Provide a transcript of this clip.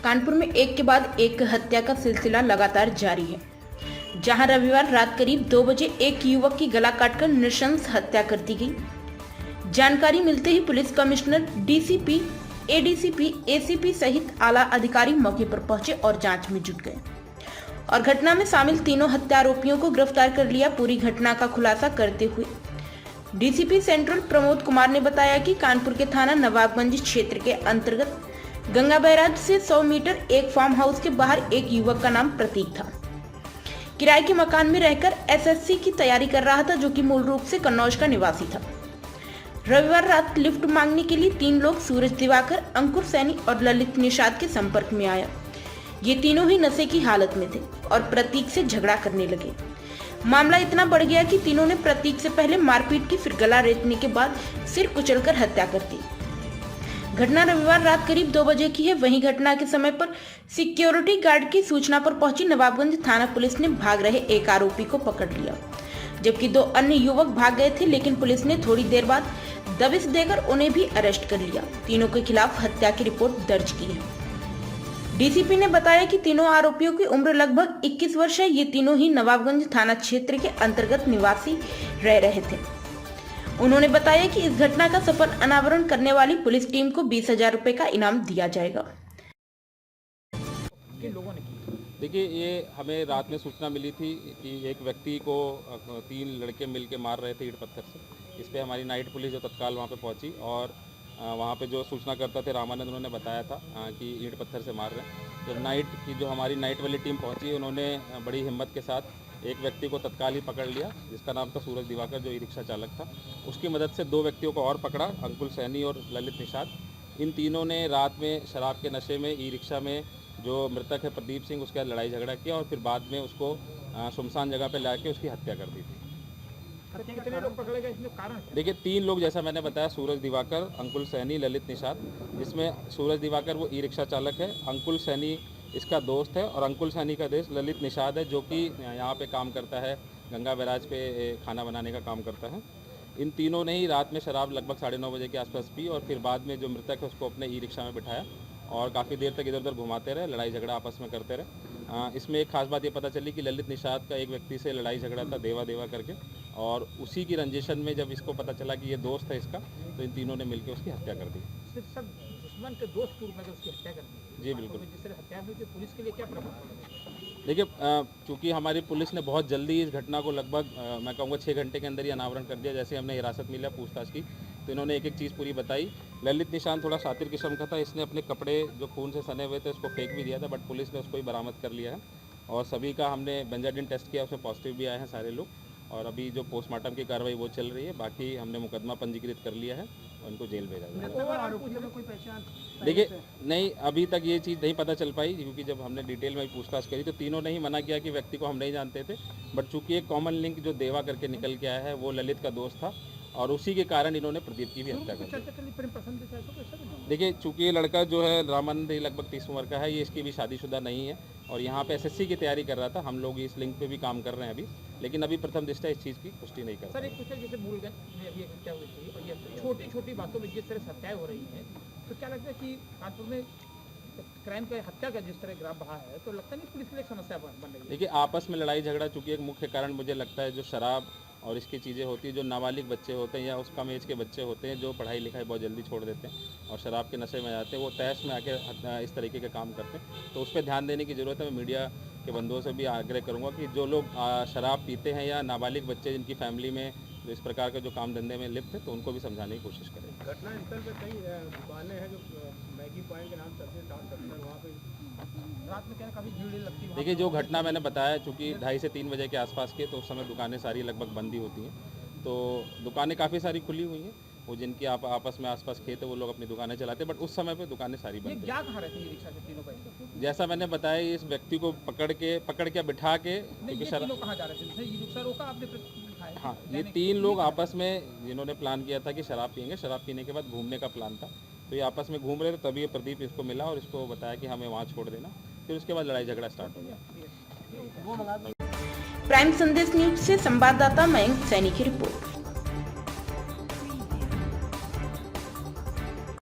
कानपुर में एक के बाद एक हत्या का सिलसिला लगातार जारी है, जहां रविवार रात करीब 2 बजे एक युवक की गला काटकर नृशंस हत्या कर दी गई। जानकारी मिलते ही police commissioner, DCP, ADCP, ACP सहित आला अधिकारी मौके पर पहुंचे और जांच में जुट गए और घटना में शामिल तीनों हत्या आरोपियों को गिरफ्तार कर लिया। पूरी घटना का खुलासा करते हुए डीसीपी सेंट्रल प्रमोद कुमार ने बताया कि कानपुर के थाना नवाबगंज क्षेत्र के अंतर्गत गंगा बैराज से 100 मीटर एक फार्म हाउस के बाहर एक युवक का नाम प्रतीक था। किराए के मकान में रहकर एसएससी की तैयारी कर रहा था, जो कि मूल रूप से कन्नौज का निवासी था। रविवार रात लिफ्ट मांगने के लिए 3 लोग सूरज दिवाकर, अंकुर सैनी और ललित निषाद के संपर्क में आया। ये तीनों ही नशे की हालत में थे और प्रतीक से झगड़ा करने लगे। मामला इतना बढ़ गया कि तीनों ने प्रतीक से पहले मारपीट की, फिर गला रेतने के बाद सिर कुचलकर हत्या कर दी। घटना रविवार रात करीब 2 बजे की है। वहीं घटना के समय पर सिक्योरिटी गार्ड की सूचना पर पहुंची नवाबगंज थाना पुलिस ने भाग रहे एक आरोपी को पकड़ लिया, जबकि 2 अन्य युवक भाग गए थे, लेकिन पुलिस ने थोड़ी देर बाद दबिश देकर उन्हें भी अरेस्ट कर लिया। तीनों के खिलाफ हत्या की रिपोर्ट दर्ज की है। डीसीपी ने बताया कि तीनों आरोपियों की उम्र लगभग 21 वर्ष है। ये तीनों ही नवाबगंज थाना क्षेत्र के अंतर्गत निवासी रह रहे थे। उन्होंने बताया कि इस घटना का सफल अनावरण करने वाली पुलिस टीम को 20,000 रुपए का इनाम दिया जाएगा। देखिए, ये हमें रात में सूचना मिली थी कि एक व्यक्ति को 3 लड़के मिलकर मार रहे थे ईंट पत्थर से। इस पे हमारी नाइट पुलिस जो तत्काल वहाँ पे पहुँची और वहाँ पे जो सूचनाकर्ता थे रामानंद, उन्होंने बताया था कि ईंट पत्थर से मार रहे हैं। तो नाइट की जो हमारी नाइट वाली टीम पहुँची, उन्होंने बड़ी हिम्मत के साथ एक व्यक्ति को तत्काल ही पकड़ लिया, जिसका नाम था सूरज दिवाकर, जो ई रिक्शा चालक था। उसकी मदद से 2 व्यक्तियों को और पकड़ा, अंकुर सैनी और ललित निषाद। इन तीनों ने रात में शराब के नशे में ई रिक्शा में जो मृतक है प्रदीप सिंह, उसके साथ लड़ाई झगड़ा किया और फिर बाद में उसको सुनसान जगह पर ला के उसकी हत्या कर दी थी। कितने लोग पकड़े गए, इसमें कारण? देखिए, 3 लोग जैसा मैंने बताया, सूरज दिवाकर, अंकुल सैनी, ललित निषाद। जिसमें सूरज दिवाकर वो ई रिक्शा चालक है, अंकुल सैनी इसका दोस्त है और अंकुल सैनी का दोस्त ललित निषाद है, जो कि यहाँ पे काम करता है, गंगा बैराज पे खाना बनाने का काम करता है। इन तीनों ने ही रात में शराब लगभग 9:30 बजे के आसपास पी और फिर बाद में जो मृतक है उसको अपने ई रिक्शा में बिठाया और काफ़ी देर तक इधर उधर घुमाते रहे, लड़ाई झगड़ा आपस में करते रहे। इसमें एक खास बात ये पता चली कि ललित निषाद का एक व्यक्ति से लड़ाई झगड़ा था, देवा करके, और उसी की रंजिशन में जब इसको पता चला कि ये दोस्त है इसका, तो इन तीनों ने मिलकर उसकी हत्या कर दी। सब दुश्मन के दोस्त के रूप में उसकी हत्या कर दी? जी बिल्कुल। जिस तरह हत्या हुई थी, पुलिस के लिए क्या प्रभाव पड़ा? देखिए, चूँकि हमारी पुलिस ने बहुत जल्दी इस घटना को लगभग मैं कहूँगा 6 घंटे के अंदर ही अनावरण कर दिया। जैसे हमने हिरासत मिला पूछताछ की, तो इन्होंने एक चीज़ पूरी बताई। ललित निषाद थोड़ा शातिर किस्म का था, इसने अपने कपड़े जो खून से सने हुए थे उसको फेंक भी दिया था, बट पुलिस ने उसको ही बरामद कर लिया है और सभी का हमने बेंजाडिन टेस्ट किया, उसमें पॉजिटिव भी आए हैं सारे लोग। और अभी जो पोस्टमार्टम की कार्रवाई वो चल रही है। बाकी हमने मुकदमा पंजीकृत कर लिया है और उनको जेल भेजा जाएगा। देखिए, नहीं, अभी तक ये चीज़ नहीं पता चल पाई, क्योंकि जब हमने डिटेल में पूछताछ करी तो तीनों ने ही मना किया कि व्यक्ति को हम नहीं जानते थे, बट चूंकि एक कॉमन लिंक जो देवा करके निकल के आया है वो ललित का दोस्त था और उसी के कारण इन्होंने प्रदीप की भी हत्या कर दी। देखिए, चूंकि ये लड़का जो है रामानंद, लगभग 30 उम्र का है, ये इसकी भी शादीशुदा नहीं है और यहाँ पे एसएससी की तैयारी कर रहा था। हम लोग इस लिंक पे भी काम कर रहे हैं अभी, लेकिन अभी प्रथम दृष्टया इस चीज़ की पुष्टि नहीं कर। सर, एक कुछ जैसे भूल गए ये हत्या हुई थी और ये छोटी बातों में जिस तरह से हत्याएं हो रही हैं, तो क्या लगता है कि कानपुर में क्राइम का, हत्या का जिस तरह ग्राफ बढ़ा है, तो लगता नहीं पुलिस के लिए समस्या बन रही है? देखिए, आपस में लड़ाई झगड़ा चूँकि एक मुख्य कारण मुझे लगता है जो शराब और इसकी चीज़ें होती है, जो नाबालिग बच्चे होते हैं या उस कम एज के बच्चे होते हैं जो पढ़ाई लिखाई बहुत जल्दी छोड़ देते हैं और शराब के नशे में जाते हैं, वो तैश में आके इस तरीके के काम करते हैं, तो उस पर ध्यान देने की ज़रूरत है। मैं मीडिया के बंधुओं से भी आग्रह करूँगा कि जो लोग शराब पीते हैं या नाबालिग बच्चे जिनकी फैमिली में जो इस प्रकार के जो काम धंधे में लिप्त है, तो उनको भी समझाने की कोशिश करें। घटना स्थल पर कई दुकानें हैं जो मैगी पॉइंट के नाम से वहाँ पे रात में क्या काफ़ी भीड़ लगती है? देखिए, जो घटना मैंने बताया, चूँकि 2:30 से 3 बजे के आसपास के, तो उस समय दुकानें सारी लगभग बंद ही होती हैं, तो दुकानें काफ़ी सारी खुली हुई हैं। वो जिनकी आपस में आसपास खेत है वो लोग अपनी दुकानें चलाते हैं, बट उस समय पे दुकानें सारी बंद क्या कहा रहती है रिक्शा से तीनों भाई? जैसा मैंने बताया, इस व्यक्ति को पकड़ के बिठा के, क्योंकि कहाँ जा रहे थे? ई रिक्शा रोका आपने? हाँ, ये 3 लोग आपस में जिन्होंने प्लान किया था कि शराब पियेंगे, शराब पीने के बाद घूमने का प्लान था, तो ये आपस में घूम रहे थे, तभी ये प्रदीप इसको मिला और इसको बताया कि हमें वहाँ छोड़ देना, फिर उसके बाद लड़ाई झगड़ा स्टार्ट हो गया। प्राइम संदेश न्यूज से संवाददाता मयंक सैनी की रिपोर्ट।